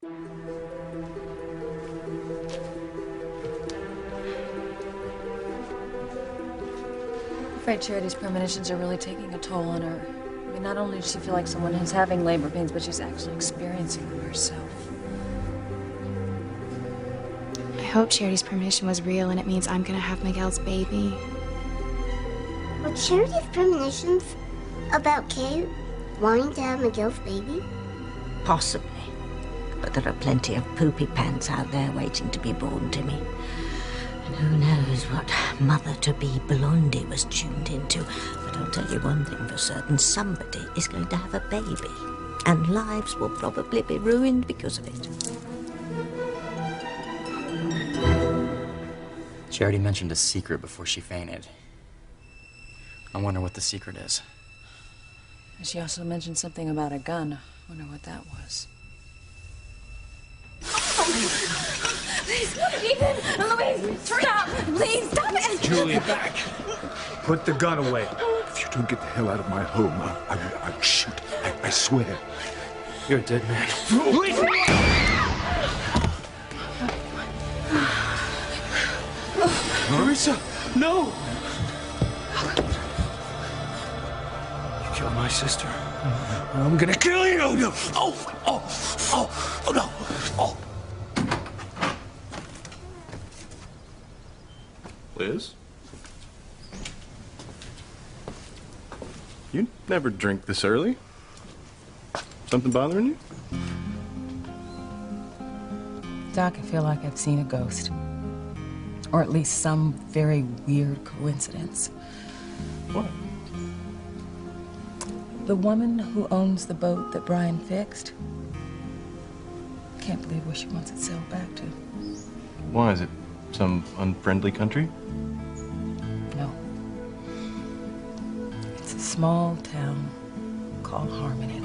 I'm afraid Charity's premonitions are really taking a toll on her. I mean, not only does she feel like someone is having labor pains, but she's actually experiencing them herself. I hope Charity's premonition was real and it means I'm gonna have Miguel's baby. Were Charity's premonitions about Kay wanting to have Miguel's baby? Possibly. But there are plenty of poopy pants out there waiting to be born to me. And who knows what mother-to-be Blondie was tuned into. But I'll tell you one thing for certain. Somebody is going to have a baby. And lives will probably be ruined because of it. Charity mentioned a secret before she fainted. I wonder what the secret is. She also mentioned something about a gun. I wonder what that was. Please, Ethan, Louise, turn up. Please, stop it. Julia, back. Put the gun away. If you don't get the hell out of my home, I'll shoot. I swear. You're a dead man. Please! Marissa, no! You killed my sister. I'm gonna kill you! No! Oh no! Oh! Liz? You never drink this early. Something bothering you? Doc, I feel like I've seen a ghost. Or at least some very weird coincidence. What? The woman who owns the boat that Brian fixed. Can't believe where she wants it sailed back to. Why? Is it some unfriendly country? No. It's a small town called Harmony.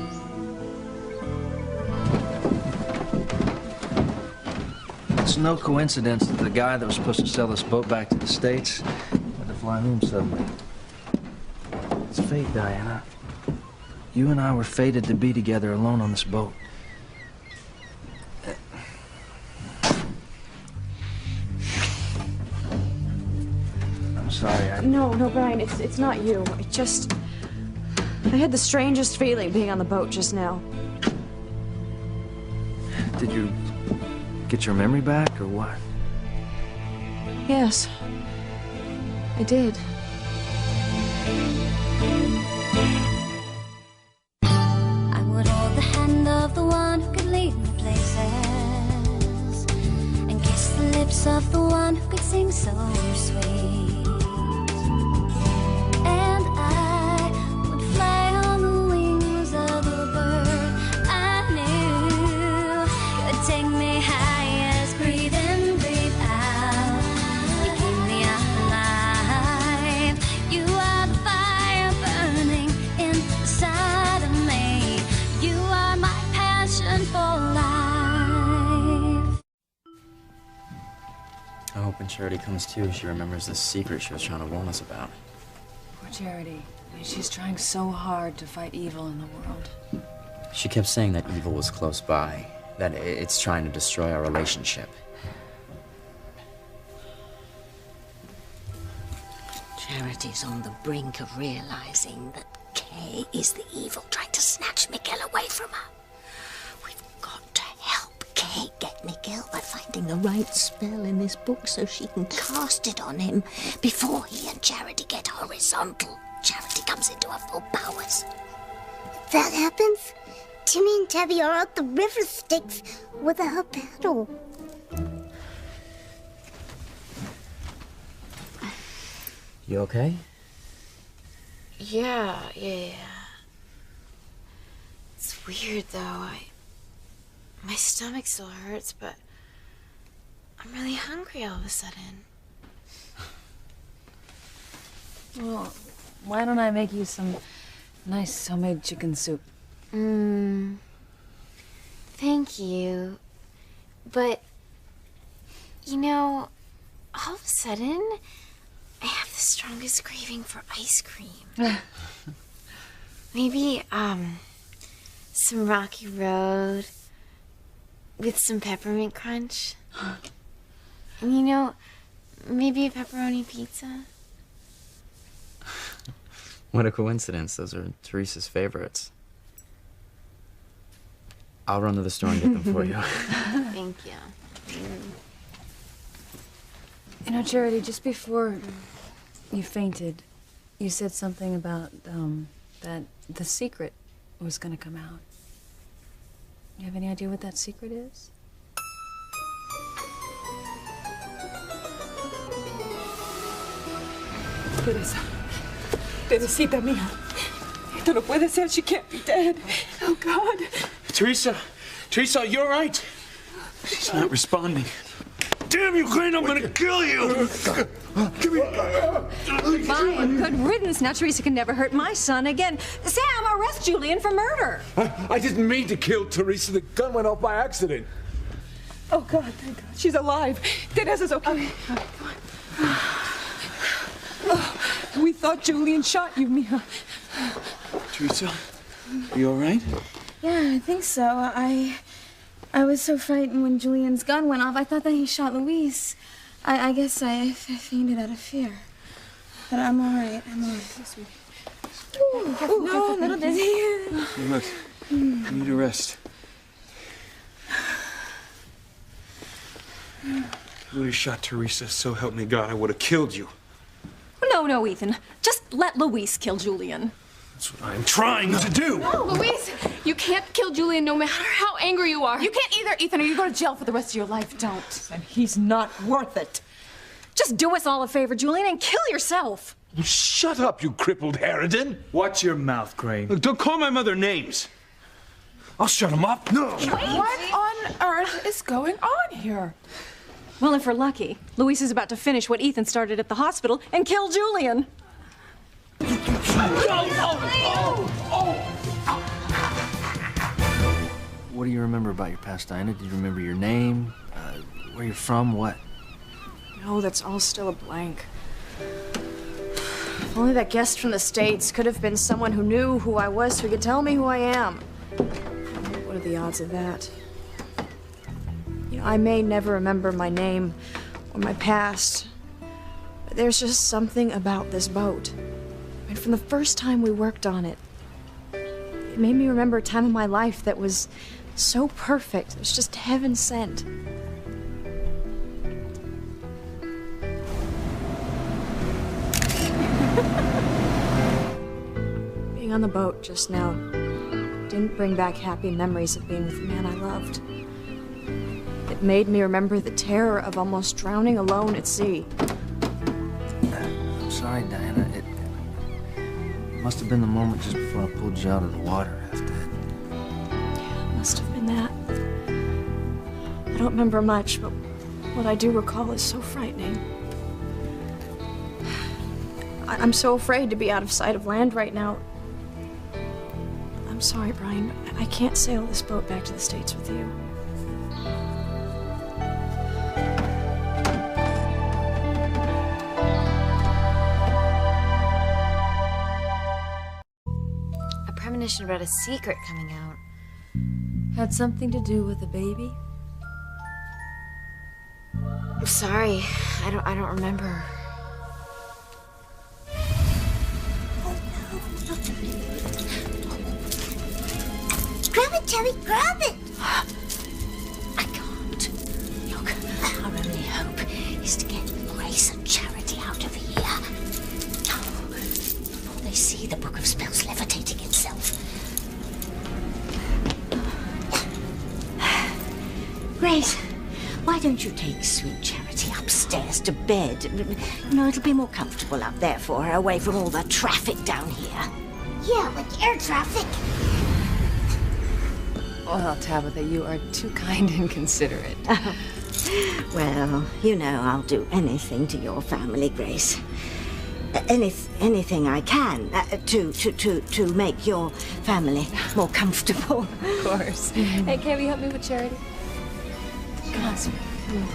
It's no coincidence that the guy that was supposed to sell this boat back to the States had to fly home suddenly. It's fate, Diana. You and I were fated to be together alone on this boat. I'm sorry, No, Brian, it's not you. It just... I had the strangest feeling being on the boat just now. Did you get your memory back, or what? Yes, I did. I would hold the hand of the one who could lead me places and kiss the lips of the one who could sing so sweet. And I would fly on the wings of a bird I knew could take me high as breathe in, breathe out. You keep me alive. You are the fire burning inside of me. You are my passion for life. I hope when Charity comes to, she remembers the secret she was trying to warn us about. Poor Charity. I mean, she's trying so hard to fight evil in the world. She kept saying that evil was close by, that it's trying to destroy our relationship. Charity's on the brink of realizing that Kay is the evil trying to snatch Miguel away from her. We've got to help Kay get Miguel by finding the right spell in this book so she can cast it on him before he and Charity get horizontal. Charity comes into her full powers. If that happens, Timmy and Tabby are out the river Styx without a paddle. You okay? Yeah. It's weird, though. My stomach still hurts, but I'm really hungry all of a sudden. Well, why don't I make you some nice homemade chicken soup? Thank you. But, you know, all of a sudden, I have the strongest craving for ice cream. Maybe, some Rocky Road with some peppermint crunch. And you know, maybe a pepperoni pizza. What a coincidence. Those are Teresa's favorites. I'll run to the store and get them for you. Thank you. You know, Charity, just before you fainted, you said something about that the secret was going to come out. You have any idea what that secret is? Teresa. Teresita mía. Esto no puede ser. She can't be dead. Oh, God. Teresa, you all right? She's not responding. Damn you, Crane, I'm gonna kill you! Give me... Bye and good riddance. Now Teresa can never hurt my son again. Sam, arrest Julian for murder. I didn't mean to kill Teresa. The gun went off by accident. Oh, God, thank God. She's alive. Teresa's okay. Oh, we thought Julian shot you, Mia. Teresa, you all right? Yeah, I think so. I was so frightened when Julian's gun went off. I thought that he shot Luis. I guess I fainted out of fear. But I'm all right. I'm all right. No, a little dizzy. Hey, look, you need a rest. If you would have shot Teresa, so help me God, I would have killed you. No, Ethan. Just let Luis kill Julian. That's what I'm trying to do. No, Luis, you can't kill Julian no matter how angry you are. You can't either, Ethan, or you go to jail for the rest of your life. Don't. And he's not worth it. Just do us all a favor, Julian, and kill yourself. Shut up, you crippled harridan. Watch your mouth, Crane. Look, don't call my mother names. I'll shut him up. No. What on earth is going on here? Well, if we're lucky, Luis is about to finish what Ethan started at the hospital and kill Julian. What do you remember about your past, Dinah? Do you remember your name? Where you're from? What? No, that's all still a blank. If only that guest from the States could have been someone who knew who I was, who could tell me who I am. What are the odds of that? You know, I may never remember my name or my past, but there's just something about this boat. I mean, from the first time we worked on it, it made me remember a time in my life that was so perfect. It was just heaven sent. Being on the boat just now didn't bring back happy memories of being with the man I loved. It made me remember the terror of almost drowning alone at sea. I'm sorry, Diana. It must have been the moment just before I pulled you out of the water after that. Must have been that. I don't remember much, but what I do recall is so frightening. I'm so afraid to be out of sight of land right now. I'm sorry, Brian. I can't sail this boat back to the States with you. A premonition about a secret coming out. Had something to do with the baby? I'm sorry. I don't remember. Grab it, Terry, grab it! I can't. Look, our only hope is to get Grace and Charity out of here. Before they see the Book of Spells levitating itself. Grace, why don't you take sweet Charity upstairs to bed? You know, it'll be more comfortable up there for her, away from all the traffic down here. Yeah, like air traffic. Well, Tabitha, you are too kind and considerate. Well, you know I'll do anything to your family, Grace. Anything I can to make your family more comfortable. Of course. Hey, can you help me with Charity? Come on, sweetie. Come on.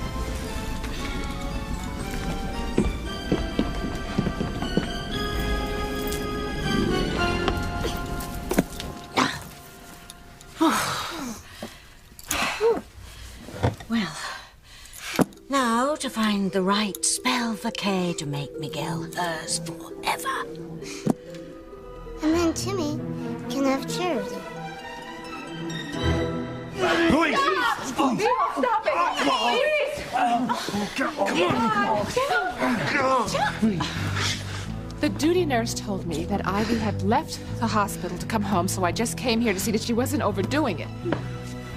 Well, now to find the right spell for Kay to make Miguel hers forever. And then Timmy can have Charity. Louise! Stop it! Please! The duty nurse told me that Ivy had left the hospital to come home, so I just came here to see that she wasn't overdoing it.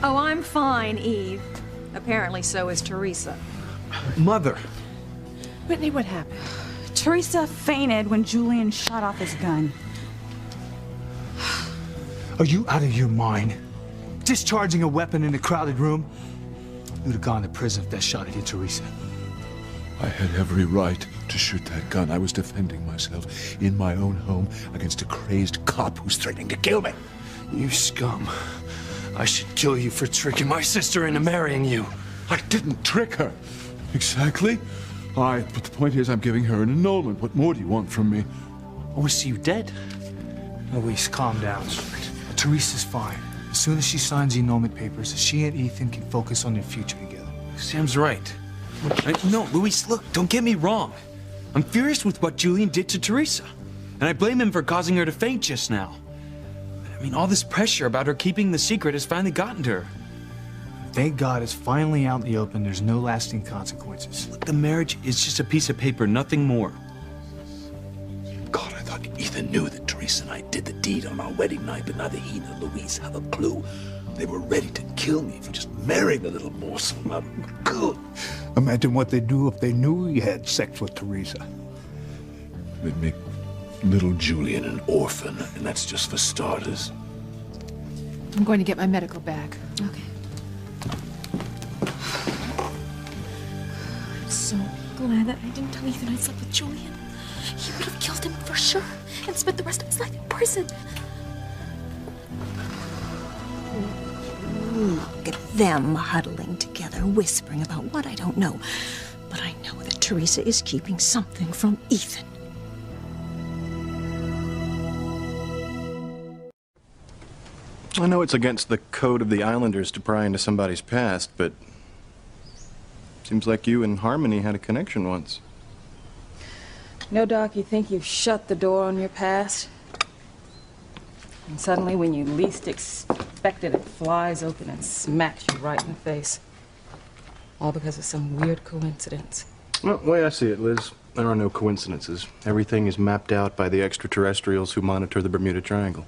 Oh, I'm fine, Eve. Apparently so is Teresa. Mother. Whitney, what happened? Teresa fainted when Julian shot off his gun. Are you out of your mind? Discharging a weapon in a crowded room? You'd have gone to prison if that shot had hit Teresa. I had every right to shoot that gun. I was defending myself in my own home against a crazed cop who's threatening to kill me. You scum. I should kill you for tricking my sister into marrying you. I didn't trick her. Exactly. But the point is I'm giving her an annulment. What more do you want from me? I want to see you dead. Louise, calm down. Teresa's fine. As soon as she signs the annulment papers, she and Ethan can focus on their future together. Sam's right. No, Louise, look, don't get me wrong. I'm furious with what Julian did to Teresa. And I blame him for causing her to faint just now. I mean, all this pressure about her keeping the secret has finally gotten to her. Thank God it's finally out in the open. There's no lasting consequences. Look, the marriage is just a piece of paper, nothing more. God, I thought Ethan knew that Teresa and I did the deed on our wedding night, but neither he nor Louise have a clue. They were ready to kill me for just marrying a little morsel. Good. Imagine what they'd do if they knew you had sex with Teresa. They'd make little Julian an orphan, and that's just for starters. I'm going to get my medical bag. Okay. I'm so glad that I didn't tell Ethan I slept with Julian. He would have killed him for sure and spent the rest of his life in prison. Look at them huddling together, whispering about what I don't know. But I know that Teresa is keeping something from Ethan. I know it's against the code of the Islanders to pry into somebody's past, but seems like you and Harmony had a connection once. No, Doc, you think you've shut the door on your past? And suddenly, when you least expect it, it flies open and smacks you right in the face. All because of some weird coincidence. Well, the way I see it, Liz, there are no coincidences. Everything is mapped out by the extraterrestrials who monitor the Bermuda Triangle.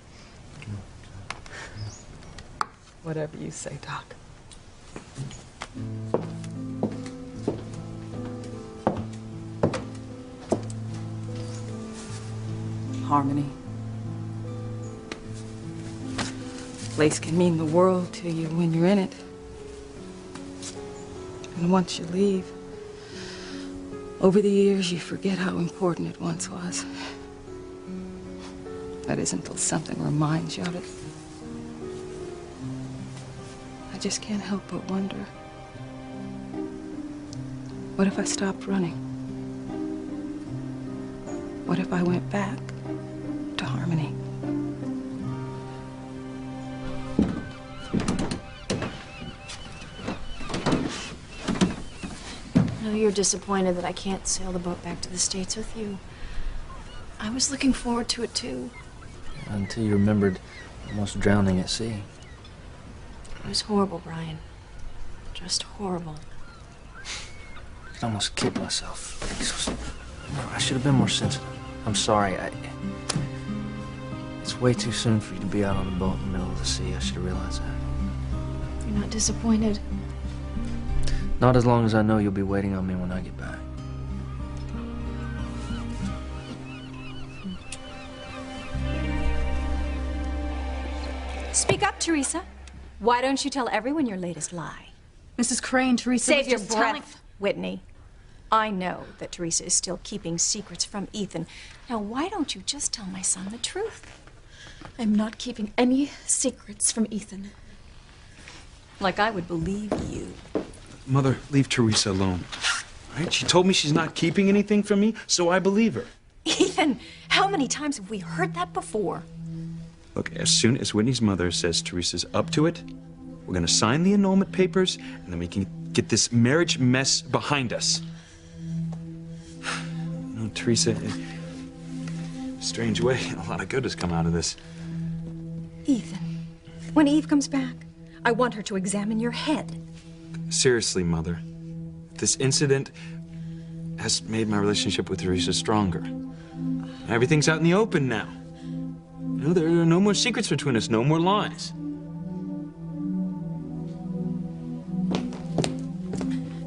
Whatever you say, Doc. Harmony. Place can mean the world to you when you're in it. And once you leave, over the years you forget how important it once was. That is until something reminds you of it. I just can't help but wonder, what if I stopped running? What if I went back to Harmony? I know you're disappointed that I can't sail the boat back to the States with you. I was looking forward to it too. Until you remembered almost drowning at sea. It was horrible, Brian. Just horrible. I almost kicked myself. I should have been more sensitive. I'm sorry. It's way too soon for you to be out on a boat in the middle of the sea. I should have realized that. You're not disappointed? Not as long as I know you'll be waiting on me when I get back. Speak up, Teresa. Why don't you tell everyone your latest lie? Mrs. Crane, Teresa Save was your just breath, Whitney. I know that Teresa is still keeping secrets from Ethan. Now, why don't you just tell my son the truth? I'm not keeping any secrets from Ethan. Like I would believe you. Mother, leave Teresa alone. Right? She told me she's not keeping anything from me, so I believe her. Ethan, how many times have we heard that before? Look, as soon as Whitney's mother says Teresa's up to it, we're gonna sign the annulment papers, and then we can get this marriage mess behind us. No, Teresa, in a strange way, a lot of good has come out of this. Ethan, when Eve comes back, I want her to examine your head. Seriously, Mother, this incident has made my relationship with Teresa stronger. Everything's out in the open now. You know, there are no more secrets between us, no more lies.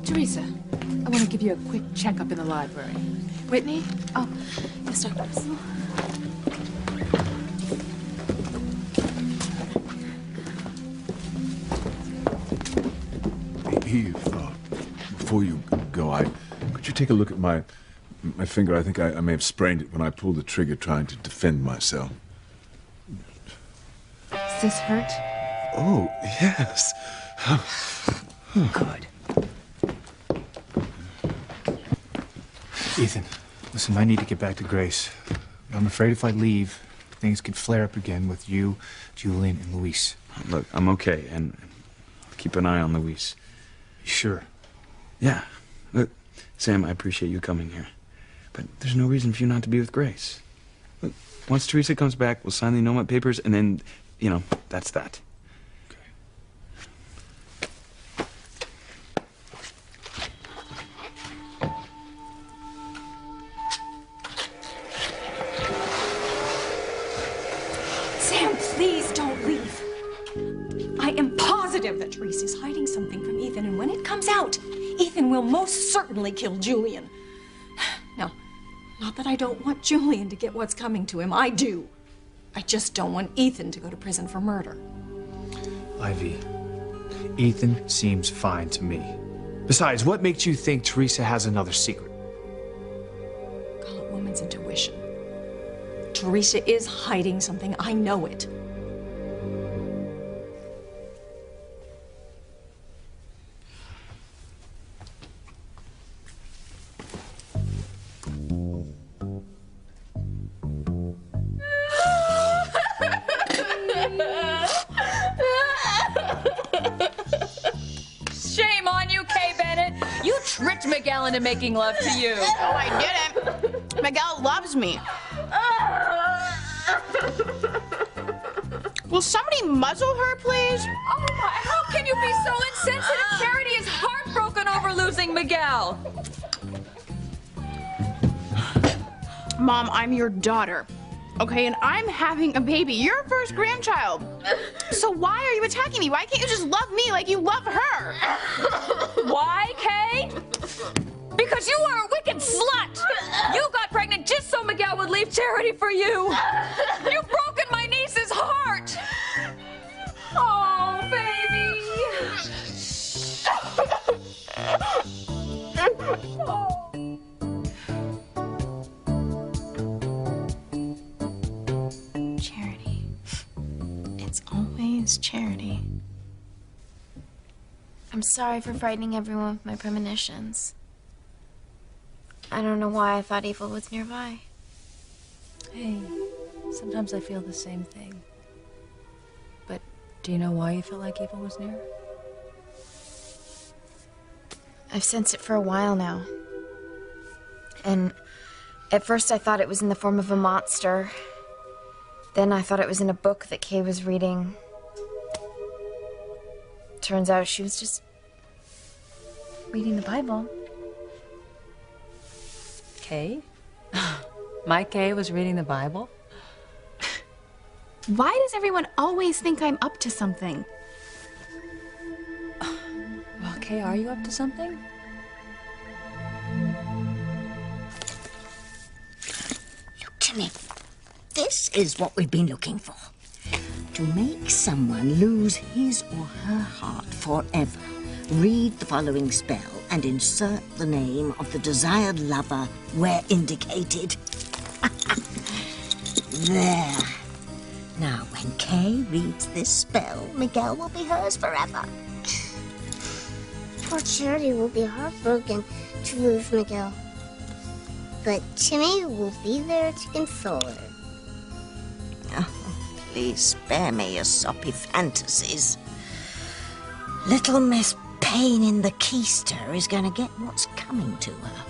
Teresa, I want to give you a quick checkup in the library. Whitney? Oh, yes, Dr. Russell. Eve, before you go, could you take a look at my finger? I think I may have sprained it when I pulled the trigger trying to defend myself. Does this hurt? Oh, yes. Good. Ethan, listen, I need to get back to Grace. I'm afraid if I leave, things could flare up again with you, Julian, and Luis. Look, I'm okay, and I'll keep an eye on Luis. Sure. Yeah. Look, Sam, I appreciate you coming here. But there's no reason for you not to be with Grace. Look, once Teresa comes back, we'll sign the annulment papers, and then, you know, that's that. Sam, please don't leave. I am positive that Teresa's hiding something from Ethan, and when it comes out, Ethan will most certainly kill Julian. Now, not that I don't want Julian to get what's coming to him. I do. I just don't want Ethan to go to prison for murder. Ivy, Ethan seems fine to me. Besides, what makes you think Teresa has another secret? Call it woman's intuition. Teresa is hiding something. I know it. Shame on you, Kay Bennett. You tricked Miguel into making love to you. Oh, I didn't. Miguel loves me. Will somebody muzzle her, please? Oh my, how can you be so insensitive? Charity is heartbroken over losing Miguel. Mom, I'm your daughter. Okay, and I'm having a baby. You're our first grandchild. So why are you attacking me? Why can't you just love me like you love her? Why, Kay? Because you are a wicked slut. You got pregnant just so Miguel would leave Charity for you. You've broken my niece's heart. Oh, baby. Charity. It's always Charity. I'm sorry for frightening everyone with my premonitions. I don't know why I thought evil was nearby. Hey, sometimes I feel the same thing. But do you know why you felt like evil was near? I've sensed it for a while now. And at first I thought it was in the form of a monster. Then I thought it was in a book that Kay was reading. Turns out she was just reading the Bible. Kay? My Kay was reading the Bible? Why does everyone always think I'm up to something? Well, Kay, are you up to something? Look to me. This is what we've been looking for. To make someone lose his or her heart forever, read the following spell and insert the name of the desired lover where indicated. There. Now, when Kay reads this spell, Miguel will be hers forever. Poor Charity will be heartbroken to lose Miguel. But Timmy will be there to console her. Oh, please spare me your soppy fantasies. Little Miss pain in the keister is going to get what's coming to her.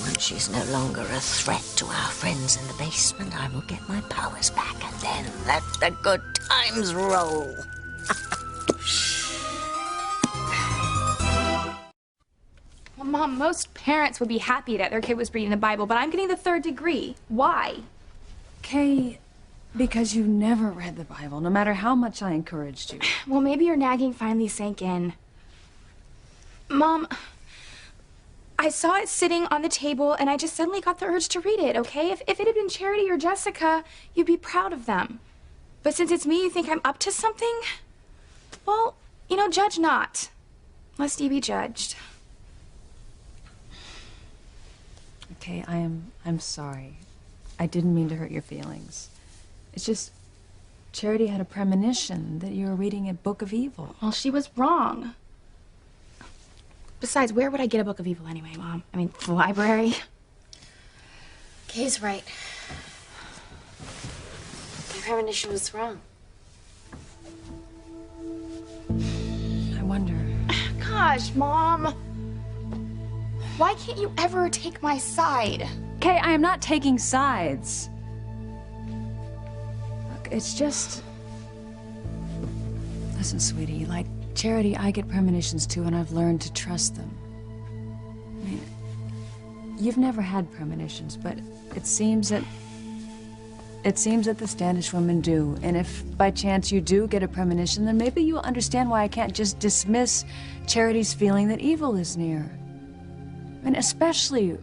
Once she's no longer a threat to our friends in the basement, I will get my powers back, and then let the good times roll. Well, Mom, most parents would be happy that their kid was reading the Bible, but I'm getting the 3rd degree. Why? Kay, because you never read the Bible, no matter how much I encouraged you. Well, maybe your nagging finally sank in. Mom, I saw it sitting on the table, and I just suddenly got the urge to read it, okay? If it had been Charity or Jessica, you'd be proud of them. But since it's me, you think I'm up to something? Well, you know, judge not, lest ye be judged. Okay, I'm sorry. I didn't mean to hurt your feelings. It's just, Charity had a premonition that you were reading a book of evil. Well, she was wrong. Besides, where would I get a book of evil anyway, Mom? I mean, the library? Kay's right. My premonition was wrong. I wonder. Gosh, Mom. Why can't you ever take my side? Kay, I am not taking sides. Look, it's just... Listen, sweetie, like Charity, I get premonitions too, and I've learned to trust them. I mean, you've never had premonitions, but it seems that the Standish women do. And if by chance you do get a premonition, then maybe you'll understand why I can't just dismiss Charity's feeling that evil is near. I mean, especially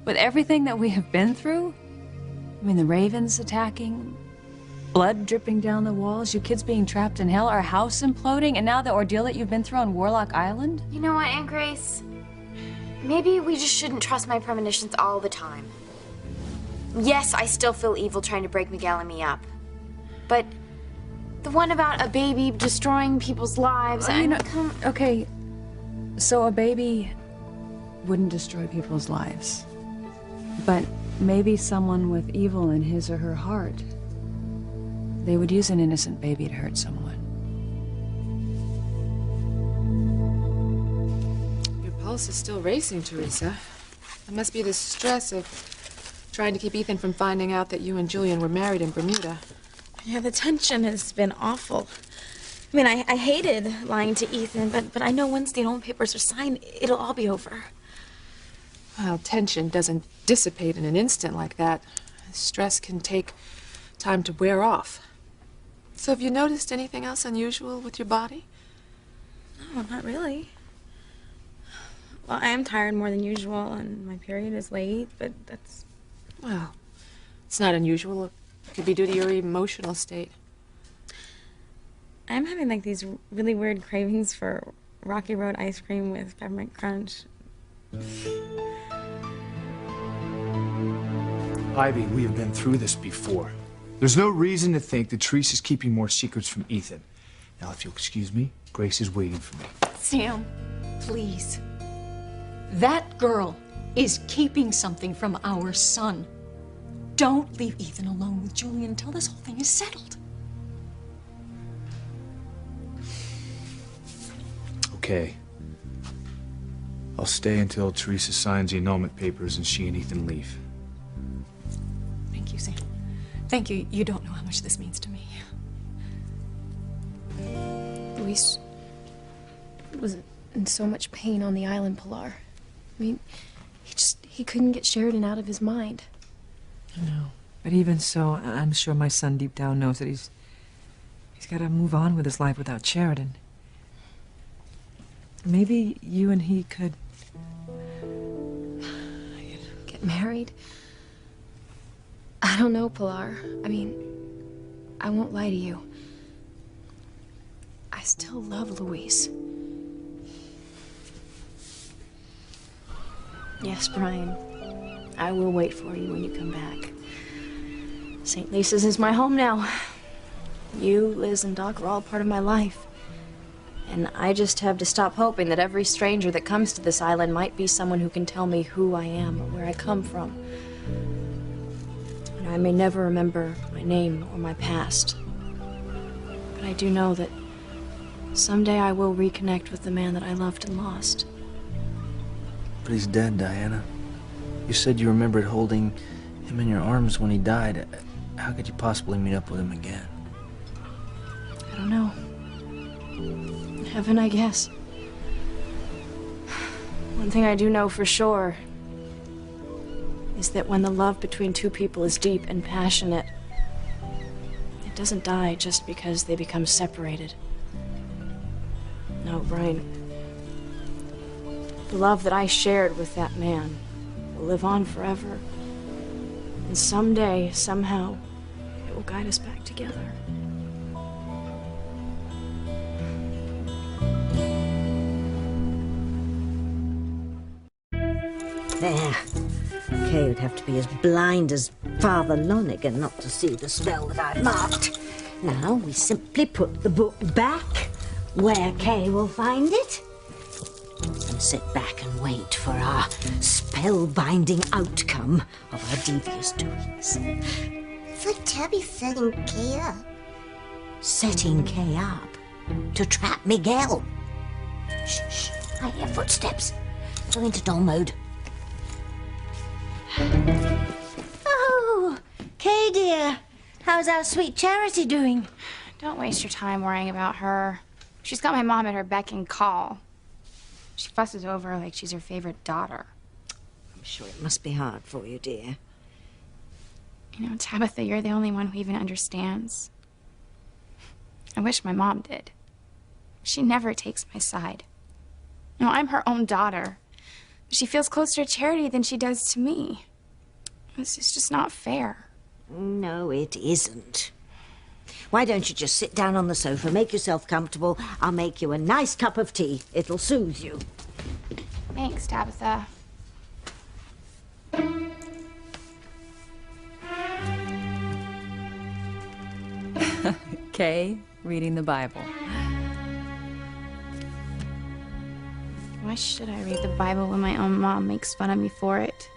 with everything that we have been through. I mean, the Ravens attacking, blood dripping down the walls, you kids being trapped in hell, our house imploding, and now the ordeal that you've been through on Warlock Island. You know what, Aunt Grace? Maybe we just shouldn't trust my premonitions all the time. Yes, I still feel evil trying to break Miguel and me up. But the one about a baby destroying people's lives, Okay, so a baby wouldn't destroy people's lives. But maybe someone with evil in his or her heart, they would use an innocent baby to hurt someone. Your pulse is still racing, Teresa. It must be the stress of trying to keep Ethan from finding out that you and Julian were married in Bermuda. Yeah, the tension has been awful. I mean, I hated lying to Ethan, but I know once the annulment papers are signed, it'll all be over. Well, tension doesn't dissipate in an instant like that. Stress can take time to wear off. So have you noticed anything else unusual with your body? No, not really. Well, I am tired more than usual, and my period is late, but that's... Well, it's not unusual. It could be due to your emotional state. I'm having, like, these really weird cravings for Rocky Road ice cream with peppermint crunch. Ivy, we have been through this before. There's no reason to think that Teresa's keeping more secrets from Ethan. Now, if you'll excuse me, Grace is waiting for me. Sam, please. That girl is keeping something from our son. Don't leave Ethan alone with Julian until this whole thing is settled. Okay. I'll stay until Teresa signs the annulment papers and she and Ethan leave. Thank you, Sam. Thank you. You don't know how much this means to me. Luis was in so much pain on the island, Pilar. I mean, he couldn't get Sheridan out of his mind. I know. But even so, I'm sure my son deep down knows that he's got to move on with his life without Sheridan. Maybe you and he could... Get married? I don't know, Pilar. I mean, I won't lie to you. I still love Luis. Yes, Brian. I will wait for you when you come back. St. Lisa's is my home now. You, Liz, and Doc are all part of my life. And I just have to stop hoping that every stranger that comes to this island might be someone who can tell me who I am or where I come from. You know, I may never remember my name or my past. But I do know that Someday I will reconnect with the man that I loved and lost. But he's dead, Diana. You said you remembered holding him in your arms when he died. How could you possibly meet up with him again? I don't know. Heaven, I guess. One thing I do know for sure is that when the love between two people is deep and passionate, it doesn't die just because they become separated. No, Brian. The love that I shared with that man will live on forever. And someday, somehow, it will guide us back together. There. Kay would have to be as blind as Father Lonigan not to see the spell that I've marked. Now, we simply put the book back where Kay will find it and sit back and wait for our spellbinding outcome of our devious doings. It's like Tabby setting Kay up. Setting Kay up to trap Miguel. Shh, shh. I hear footsteps. Go into doll mode. Oh, Kay, dear. How's our sweet Charity doing? Don't waste your time worrying about her. She's got my mom at her beck and call. She fusses over her like she's her favorite daughter. I'm sure it must be hard for you, dear. You know, Tabitha, you're the only one who even understands. I wish my mom did. She never takes my side. You know, I'm her own daughter. She feels closer to Charity than she does to me. It's just not fair. No, it isn't. Why don't you just sit down on the sofa, make yourself comfortable. I'll make you a nice cup of tea. It'll soothe you. Thanks, Tabitha. Kay, reading the Bible. Why should I read the Bible when my own mom makes fun of me for it?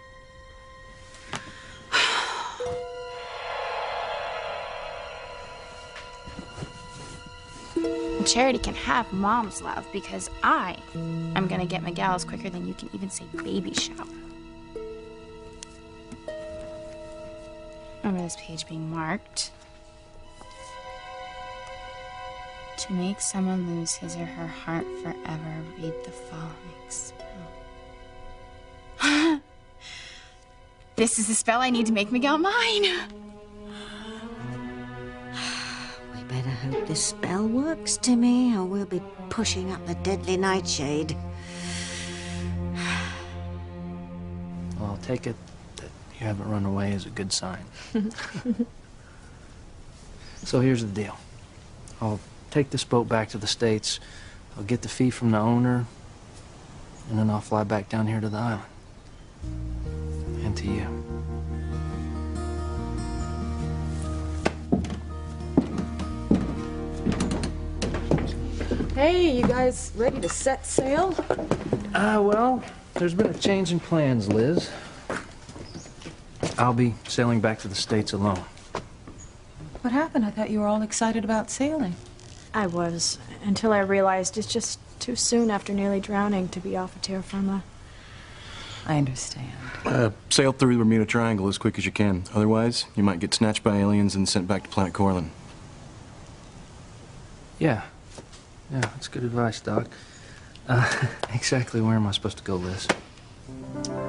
Charity can have mom's love because I'm gonna get Miguel's quicker than you can even say baby shower. Remember this page being marked. To make someone lose his or her heart forever, read the following spell. This is the spell I need to make Miguel mine. We better hope this spell works, Timmy, or we'll be pushing up the deadly nightshade. Well, I'll take it that you haven't run away as a good sign. So here's the deal. I'll take this boat back to the States. I'll get the fee from the owner, and then I'll fly back down here to the island. And to you. Hey, you guys ready to set sail? Well, there's been a change in plans, Liz. I'll be sailing back to the States alone. What happened? I thought you were all excited about sailing. I was, until I realized it's just too soon after nearly drowning to be off of terra firma. I understand. Sail through the Bermuda Triangle as quick as you can. Otherwise, you might get snatched by aliens and sent back to Planet Corlin. Yeah, that's good advice, Doc. Exactly where am I supposed to go, Liz?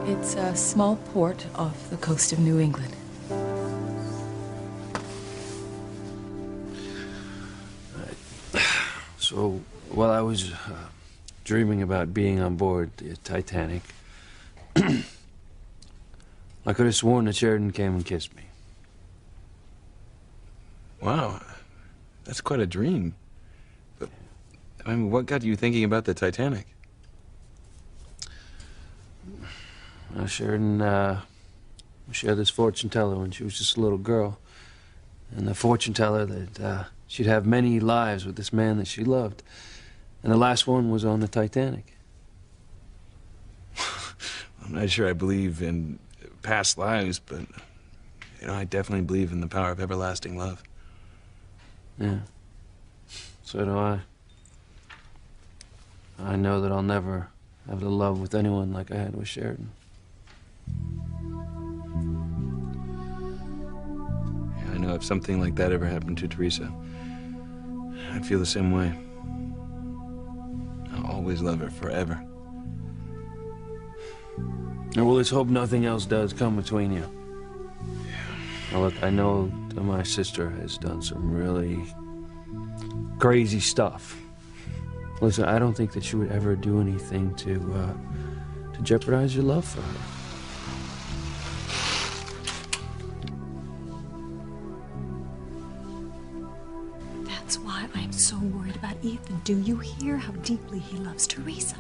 It's a small port off the coast of New England. So, while I was dreaming about being on board the Titanic, I could have sworn that Sheridan came and kissed me. Wow, that's quite a dream. But, I mean, what got you thinking about the Titanic? Sheridan shared this fortune teller when she was just a little girl. And the fortune teller that she'd have many lives with this man that she loved. And the last one was on the Titanic. I'm not sure I believe in past lives, but, you know, I definitely believe in the power of everlasting love. Yeah, so do I. I know that I'll never have the love with anyone like I had with Sheridan. Yeah, I know if something like that ever happened to Teresa, I'd feel the same way. I'll always love her forever. Well, let's hope nothing else does come between you. Now, look, I know that my sister has done some really crazy stuff. Listen, I don't think that you would ever do anything to jeopardize your love for her. That's why I'm so worried about Ethan. Do you hear how deeply he loves Teresa?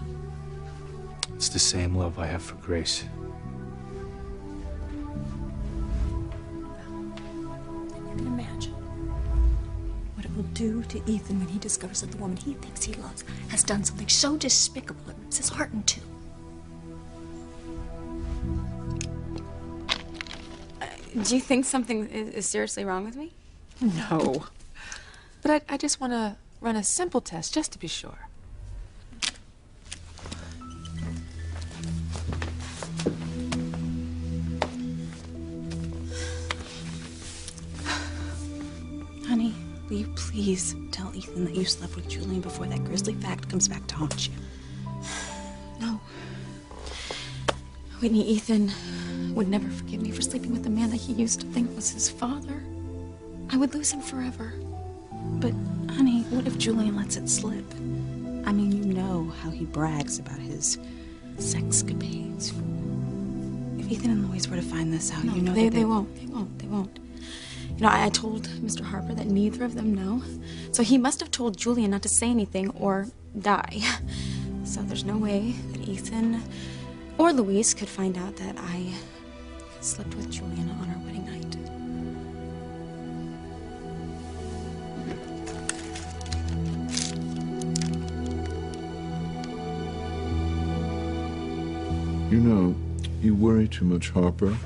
It's the same love I have for Grace. You can imagine what it will do to Ethan when he discovers that the woman he thinks he loves has done something so despicable it rips his heart in two. Do you think something is seriously wrong with me? No. But I just want to run a simple test just to be sure. Honey, will you please tell Ethan that you slept with Julian before that grisly fact comes back to haunt you? No. Whitney, Ethan would never forgive me for sleeping with the man that he used to think was his father. I would lose him forever. But, honey, what if Julian lets it slip? I mean, you know how he brags about his sexcapades. If Ethan and Louise were to find this out, you know they that won't. They won't. You know, I told Mr. Harper that neither of them know. So he must have told Julian not to say anything or die. So there's no way that Ethan or Louise could find out that I slept with Julian on our wedding night. You know, you worry too much, Harper.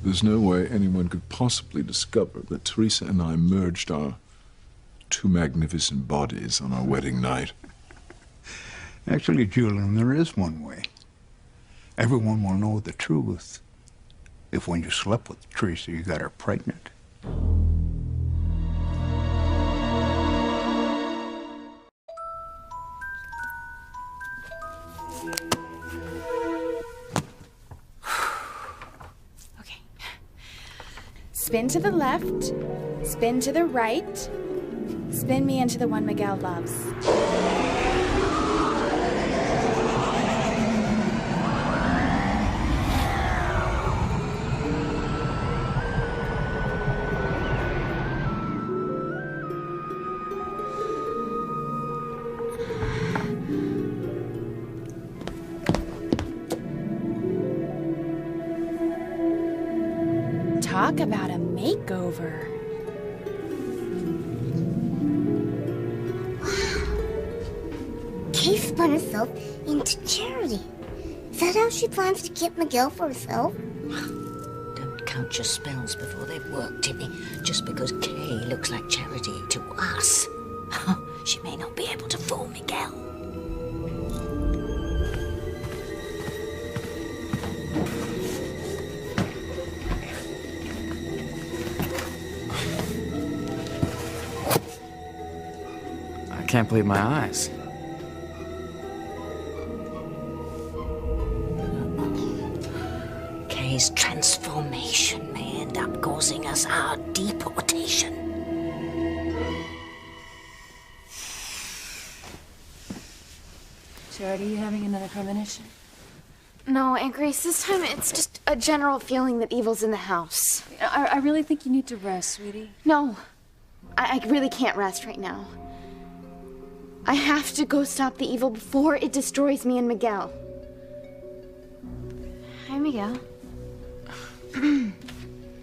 There's no way anyone could possibly discover that Teresa and I merged our two magnificent bodies on our wedding night. Actually, Julian, there is one way. Everyone will know the truth if when you slept with Teresa, you got her pregnant. Spin to the left, spin to the right, spin me into the one Miguel loves. Talk about a makeover. Kay spun herself into Charity. Is that how she plans to get Miguel for herself? Don't count your spells before they've worked, Timmy. Just because Kay looks like Charity to us, she may not be able to fool Miguel. I can't believe my eyes. Kay's transformation may end up causing us our deportation. Charity, you having another premonition? No, Aunt Grace, this time it's just a general feeling that evil's in the house. I really think you need to rest, sweetie. No, I really can't rest right now. I have to go stop the evil before it destroys me and Miguel. Hi, Miguel.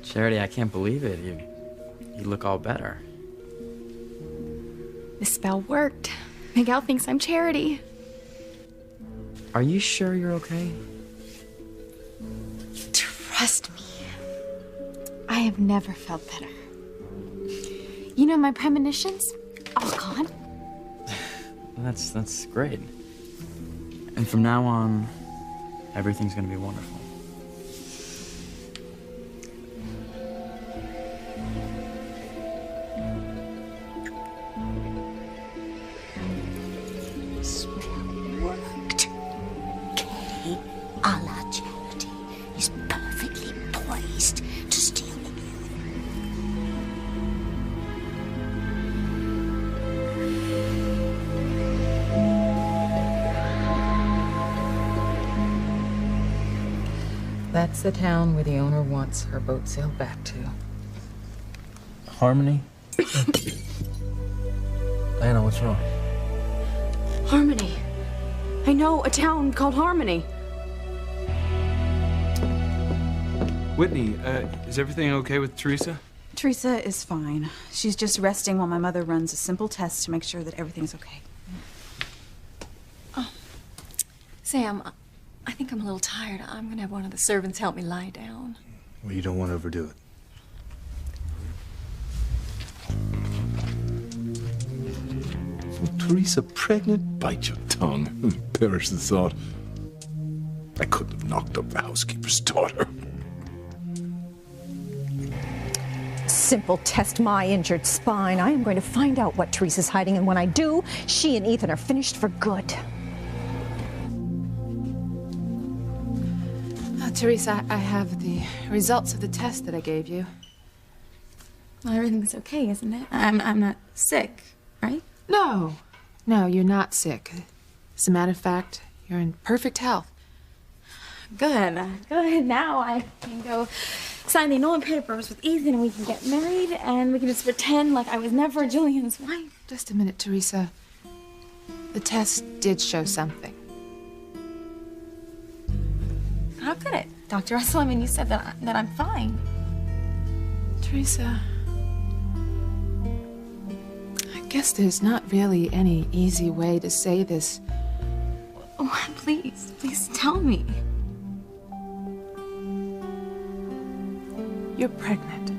Charity, I can't believe it. You look all better. The spell worked. Miguel thinks I'm Charity. Are you sure you're okay? Trust me. I have never felt better. You know, my premonitions, all gone. That's great. And from now on, everything's gonna be wonderful. Worked. Kay, a la Charity, is perfectly poised to steal Miguel. That's the town where the owner wants her boat sailed back to. Harmony? Diana, what's wrong? Harmony. I know a town called Harmony. Whitney, is everything okay with Teresa? Teresa is fine. She's just resting while my mother runs a simple test to make sure that everything's okay. Sam, I think I'm a little tired. I'm gonna have one of the servants help me lie down. Well, you don't want to overdo it. Teresa pregnant? Bite your tongue. Perish the thought. I couldn't have knocked up the housekeeper's daughter. Simple test my injured spine. I am going to find out what Teresa's hiding, and when I do, she and Ethan are finished for good. Teresa, I have the results of the test that I gave you. Well, everything's okay, isn't it? I'm not sick, right? No, you're not sick. As a matter of fact, you're in perfect health. Good. Now I can go sign the annulment papers with Ethan and we can get married and we can just pretend like I was never Julian's wife. Just a minute, Teresa. The test did show something. How could it? Dr. Russell, I mean, you said that I'm fine. Teresa, I guess there's not really any easy way to say this. Oh, please tell me. You're pregnant.